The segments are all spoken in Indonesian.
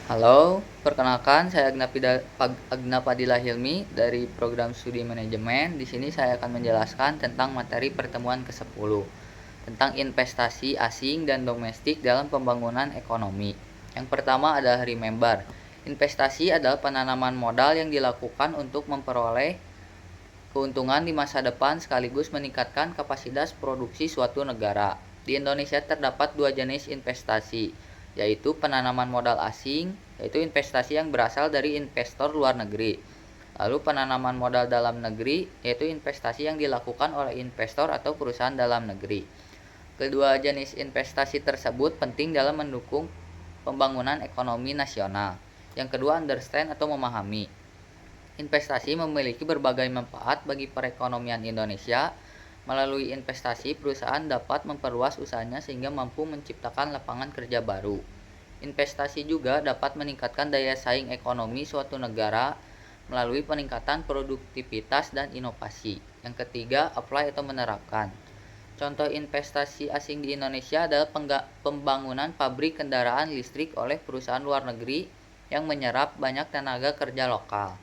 Halo, perkenalkan saya Agna Padilla Hilmi dari program studi manajemen. Di sini saya akan menjelaskan tentang materi pertemuan ke-10 tentang investasi asing dan domestik dalam pembangunan ekonomi. Yang pertama adalah remember. Investasi adalah penanaman modal yang dilakukan untuk memperoleh keuntungan di masa depan sekaligus meningkatkan kapasitas produksi suatu negara. Di Indonesia terdapat dua jenis investasi, yaitu penanaman modal asing, yaitu investasi yang berasal dari investor luar negeri. Lalu penanaman modal dalam negeri, yaitu investasi yang dilakukan oleh investor atau perusahaan dalam negeri. Kedua jenis investasi tersebut penting dalam mendukung pembangunan ekonomi nasional. Yang kedua, understand atau memahami. Investasi memiliki berbagai manfaat bagi perekonomian Indonesia. Melalui investasi, perusahaan dapat memperluas usahanya sehingga mampu menciptakan lapangan kerja baru. Investasi juga dapat meningkatkan daya saing ekonomi suatu negara melalui peningkatan produktivitas dan inovasi. Yang ketiga, apply atau menerapkan. Contoh investasi asing di Indonesia adalah pembangunan pabrik kendaraan listrik oleh perusahaan luar negeri yang menyerap banyak tenaga kerja lokal.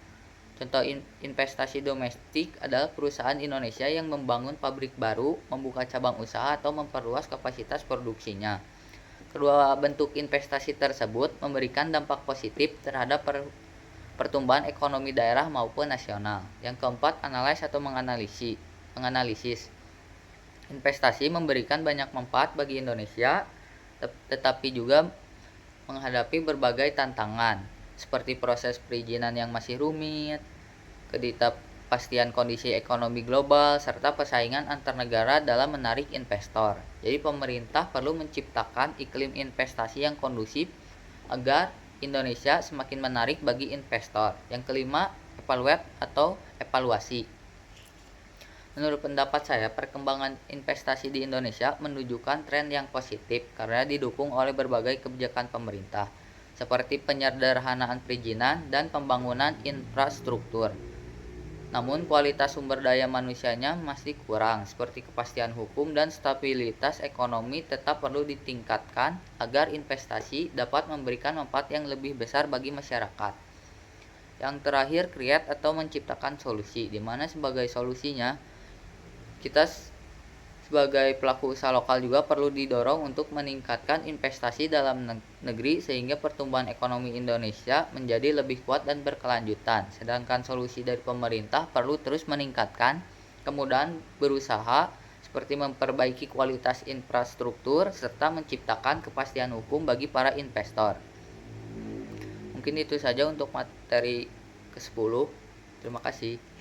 Contoh investasi domestik adalah perusahaan Indonesia yang membangun pabrik baru, membuka cabang usaha, atau memperluas kapasitas produksinya. Kedua bentuk investasi tersebut memberikan dampak positif terhadap pertumbuhan ekonomi daerah maupun nasional. Yang keempat, analyze atau menganalisis. Investasi memberikan banyak manfaat bagi Indonesia, tetapi juga menghadapi berbagai tantangan, seperti proses perizinan yang masih rumit, ketidakpastian kondisi ekonomi global, serta persaingan antar negara dalam menarik investor. Jadi pemerintah perlu menciptakan iklim investasi yang kondusif agar Indonesia semakin menarik bagi investor. Yang kelima, evaluasi. Menurut pendapat saya, perkembangan investasi di Indonesia menunjukkan tren yang positif karena didukung oleh berbagai kebijakan pemerintah, seperti penyederhanaan perizinan dan pembangunan infrastruktur. Namun, kualitas sumber daya manusianya masih kurang, seperti kepastian hukum dan stabilitas ekonomi tetap perlu ditingkatkan agar investasi dapat memberikan manfaat yang lebih besar bagi masyarakat. Yang terakhir, create atau menciptakan solusi, di mana sebagai solusinya kita sebagai pelaku usaha lokal juga perlu didorong untuk meningkatkan investasi dalam negeri sehingga pertumbuhan ekonomi Indonesia menjadi lebih kuat dan berkelanjutan. Sedangkan solusi dari pemerintah perlu terus meningkatkan kemudahan berusaha seperti memperbaiki kualitas infrastruktur serta menciptakan kepastian hukum bagi para investor. Mungkin itu saja untuk materi ke-10. Terima kasih.